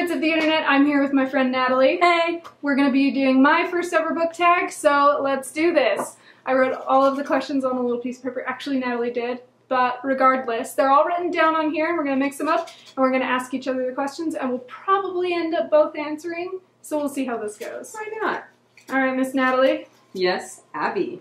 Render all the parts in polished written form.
Kids of the Internet, I'm here with my friend Natalie. Hey! We're going to be doing my first ever book tag, so let's do this. I wrote all of the questions on a little piece of paper. Actually, Natalie did, but regardless, they're all written down on here, and we're going to mix them up, and we're going to ask each other the questions, and we'll probably end up both answering, so we'll see how this goes. Why not? All right, Miss Natalie. Yes, Abby.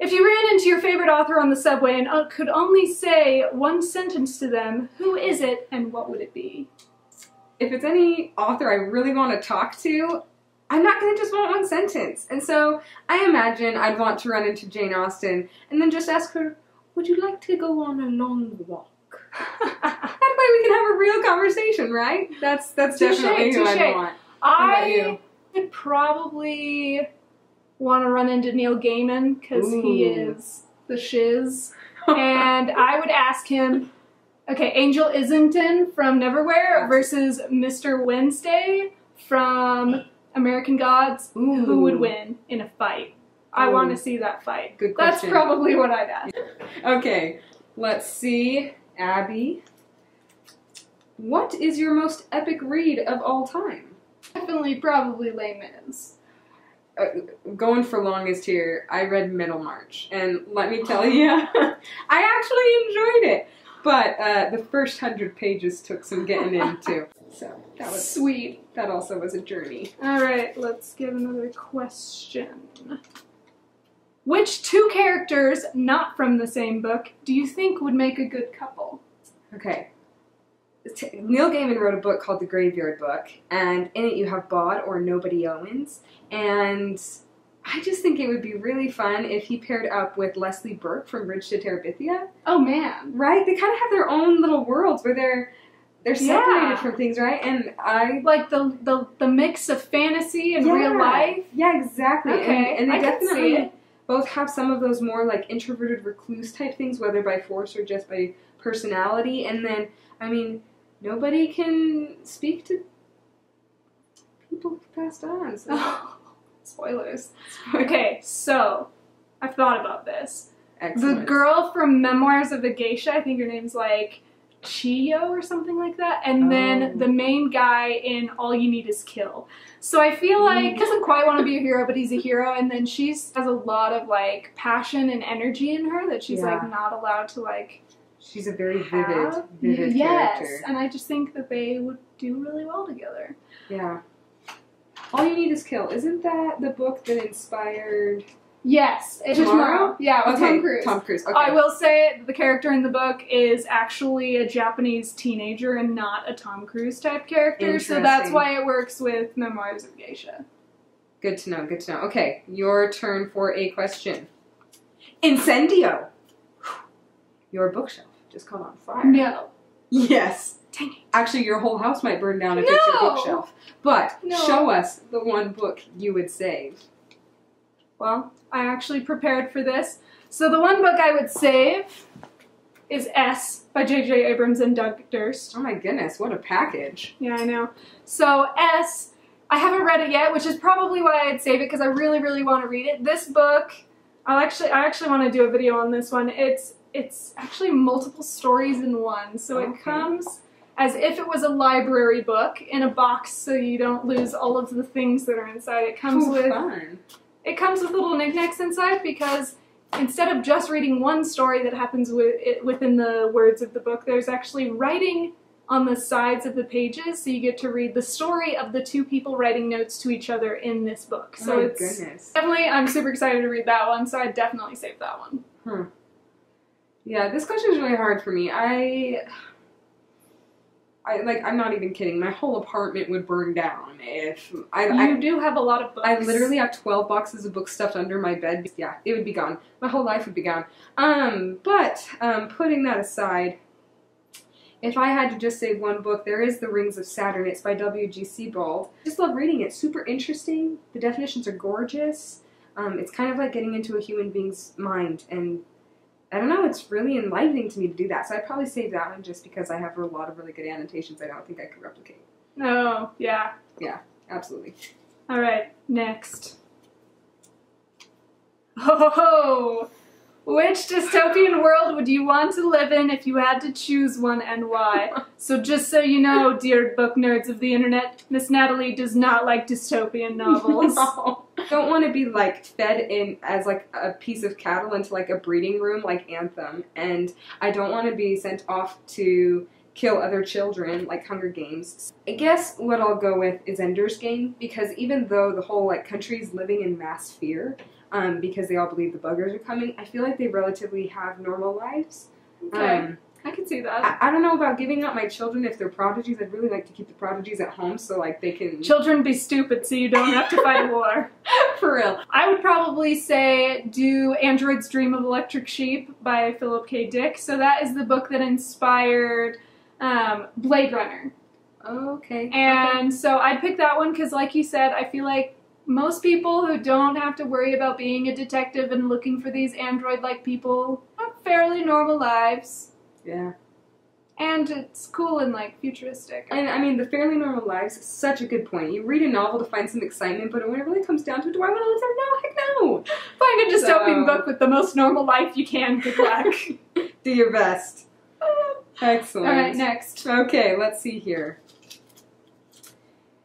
If you ran into your favorite author on the subway and could only say one sentence to them, who is it and what would it be? If it's any author I really want to talk to, I'm not going to just want one sentence. And so I imagine I'd want to run into Jane Austen and then just ask her, would you like to go on a long walk? That way we can have a real conversation, right? That's definitely who I want. I would probably want to run into Neil Gaiman because he is the shiz. And I would ask him, okay, Angel Islington from Neverwhere versus Mr. Wednesday from American Gods. Ooh. Who would win in a fight? I want to see that fight. Good question. That's probably what I'd ask. Okay, let's see. Abby, what is your most epic read of all time? Definitely probably Les Mis. Going for longest here, I read Middlemarch, and let me tell you, I actually enjoyed it. But the first 100 pages took some getting into, so that was sweet. That also was a journey. All right, let's get another question. Which two characters, not from the same book, do you think would make a good couple? Okay. Neil Gaiman wrote a book called The Graveyard Book, and in it you have Bod, or Nobody Owens, and I just think it would be really fun if he paired up with Leslie Burke from Bridge to Terabithia. Oh man. Right? They kind of have their own little worlds where they're separated from things, right? And I like the mix of fantasy and real life. Yeah, exactly. Okay, and they I definitely can see it. Both have some of those more like introverted recluse type things, whether by force or just by personality. And then, I mean, nobody can speak to people who passed on. So. Oh, spoilers. Okay, so I've thought about this. Excellent. The girl from Memoirs of a Geisha, I think her name's like Chiyo or something like that, and then the main guy in All You Need Is Kill. So I feel like he doesn't quite want to be a hero, but he's a hero, and then she has a lot of like passion and energy in her that she's like not allowed to like. She's a very vivid character. And I just think that they would do really well together. Yeah. All You Need Is Kill. Isn't that the book that inspired... Yes. Tomorrow? Yeah, with okay. Tom Cruise. Tom Cruise, okay. I will say the character in the book is actually a Japanese teenager and not a Tom Cruise type character, so that's why it works with Memoirs of Geisha. Good to know, good to know. Okay, your turn for a question. Incendio! Your bookshelf just caught on fire. No. Yes. Dang it. Actually, your whole house might burn down if it's your bookshelf. But show us the one book you would save. Well, I actually prepared for this. So the one book I would save is S by J.J. Abrams and Doug Durst. Oh my goodness, what a package. Yeah, I know. So S, I haven't read it yet, which is probably why I'd save it, because I really, really want to read it. This book, I actually want to do a video on this one. It's actually multiple stories in one, so it comes as if it was a library book in a box, so you don't lose all of the things that are inside. It comes It comes with little knickknacks inside, because instead of just reading one story that happens within the words of the book, there's actually writing on the sides of the pages, so you get to read the story of the two people writing notes to each other in this book. So it's definitely, I'm super excited to read that one, so I'd definitely save that one. Yeah, this question is really hard for me. I'm not even kidding. My whole apartment would burn down if You do have a lot of books. I literally have 12 boxes of books stuffed under my bed. Yeah, it would be gone. My whole life would be gone. But putting that aside, if I had to just save one book, there is The Rings of Saturn. It's by W.G. Sebald. I just love reading it. Super interesting. The definitions are gorgeous. It's kind of like getting into a human being's mind, and I don't know, it's really enlightening to me to do that. So I'd probably save that one just because I have a lot of really good annotations I don't think I could replicate. Oh, yeah. Yeah, absolutely. All right, next. Ho ho ho! Which dystopian world would you want to live in if you had to choose one, and why? So just so you know, dear book nerds of the internet, Miss Natalie does not like dystopian novels. No. I don't want to be like fed in as like a piece of cattle into like a breeding room like Anthem, and I don't want to be sent off to kill other children like Hunger Games. I guess what I'll go with is Ender's Game, because even though the whole like country is living in mass fear, because they all believe the buggers are coming, I feel like they relatively have normal lives. Okay, I can see that. I don't know about giving up my children if they're prodigies. I'd really like to keep the prodigies at home so like they can... Children be stupid so you don't have to fight a war. For real. I would probably say do Android's Dream of Electric Sheep by Philip K. Dick. So that is the book that inspired Blade Runner. Okay. And so I'd pick that one because, like you said, I feel like most people who don't have to worry about being a detective and looking for these android-like people have fairly normal lives. Yeah. And it's cool and, like, futuristic. And, I mean, the fairly normal lives is such a good point. You read a novel to find some excitement, but when it really comes down to it, do I want to live there? No, heck no! Find a dystopian book with the most normal life you can. Good luck. Do your best. Excellent. Alright, next. Okay, let's see here.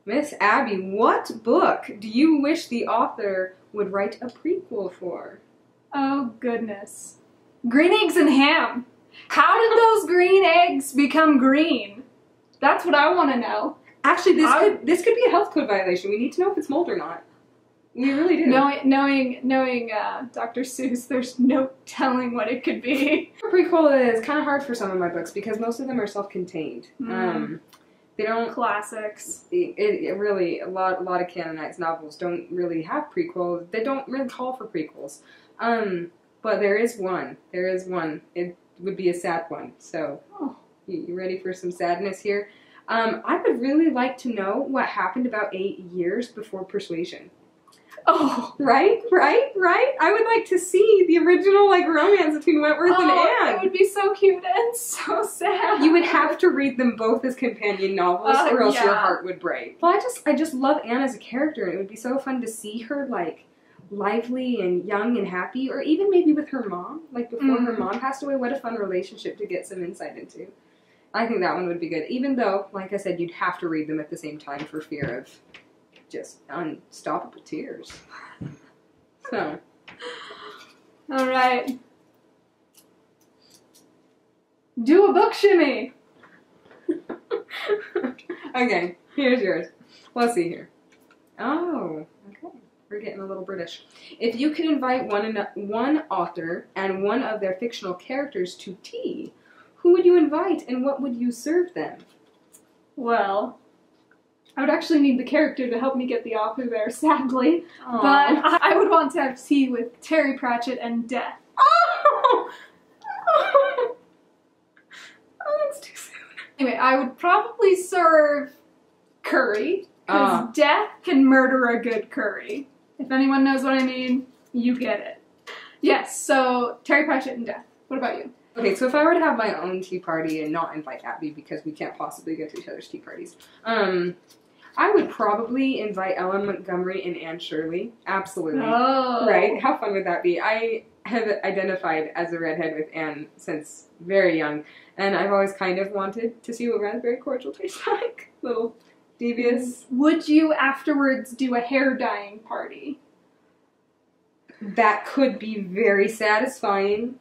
Miss Abby, what book do you wish the author would write a prequel for? Oh, goodness. Green Eggs and Ham. How did those green eggs become green? That's what I want to know. Actually, this could be a health code violation. We need to know if it's mold or not. We really do. Knowing Dr. Seuss, there's no telling what it could be. A prequel is kind of hard for some of my books because most of them are self-contained. They don't... Classics. It really, a lot of canonized novels don't really have prequels. They don't really call for prequels. But there is one. There is one. It would be a sad one. So, you ready for some sadness here? I would really like to know what happened about 8 years before Persuasion. Oh, right. I would like to see the original like romance between Wentworth and Anne. It would be so cute and so sad. You would have to read them both as companion novels, or else your heart would break. Well, I just love Anne as a character, and it would be so fun to see her like lively and young and happy, or even maybe with her mom, like before her mom passed away. What a fun relationship to get some insight into. I think that one would be good, even though, like I said, you'd have to read them at the same time for fear of just unstoppable tears. So. Alright. Do a book shimmy! Okay, here's yours. Let's see here. Oh, okay. We're getting a little British. If you could invite one author and one of their fictional characters to tea, who would you invite and what would you serve them? Well, I would actually need the character to help me get the author there, sadly. Aww. But I would want to have tea with Terry Pratchett and Death. Oh! Oh, that's too soon. Anyway, I would probably serve curry, because Death can murder a good curry. If anyone knows what I mean, you get it. Yes, so Terry Pratchett and Death. What about you? Okay, so if I were to have my own tea party and not invite Abby because we can't possibly go to each other's tea parties, I would probably invite Ellen Montgomery and Anne Shirley. Absolutely. Oh. Right? How fun would that be? I have identified as a redhead with Anne since very young, and I've always kind of wanted to see what raspberry cordial tastes like. Little devious. Would you afterwards do a hair dyeing party? That could be very satisfying.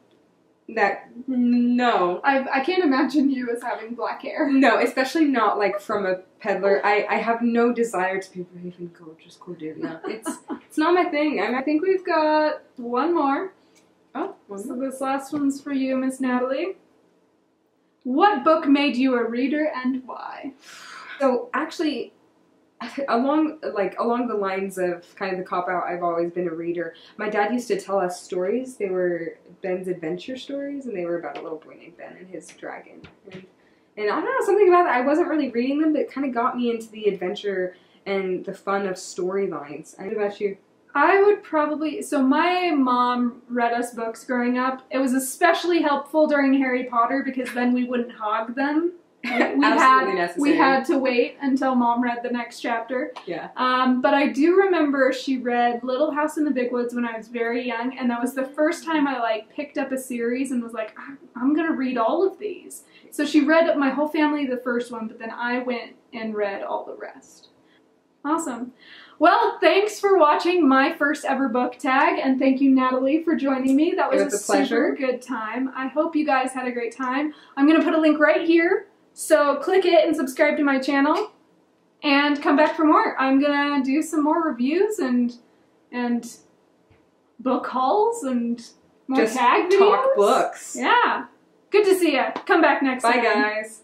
No. I can't imagine you as having black hair. No, especially not like from a peddler. I have no desire to be brave and gorgeous Cordelia. It's not my thing. I think we've got one more. Oh, so this last one's for you, Miss Natalie. What book made you a reader and why? So actually, along the lines of kind of the cop-out, I've always been a reader. My dad used to tell us stories. They were Ben's adventure stories, and they were about a little boy named Ben and his dragon. And I don't know, something about that. I wasn't really reading them, but it kind of got me into the adventure and the fun of storylines. What about you? I would probably... So my mom read us books growing up. It was especially helpful during Harry Potter because then we wouldn't hog them. Necessary. We had to wait until Mom read the next chapter. Yeah. But I do remember she read Little House in the Big Woods when I was very young, and that was the first time I like picked up a series and was like, I'm gonna read all of these. So she read my whole family the first one, but then I went and read all the rest. Awesome. Well, thanks for watching my first ever book tag, and thank you, Natalie, for joining me. That was a super good time. I hope you guys had a great time. I'm going to put a link right here, so click it and subscribe to my channel, and come back for more. I'm going to do some more reviews and book hauls and more just tag videos. Talk books. Yeah. Good to see you. Come back next time. Bye, guys.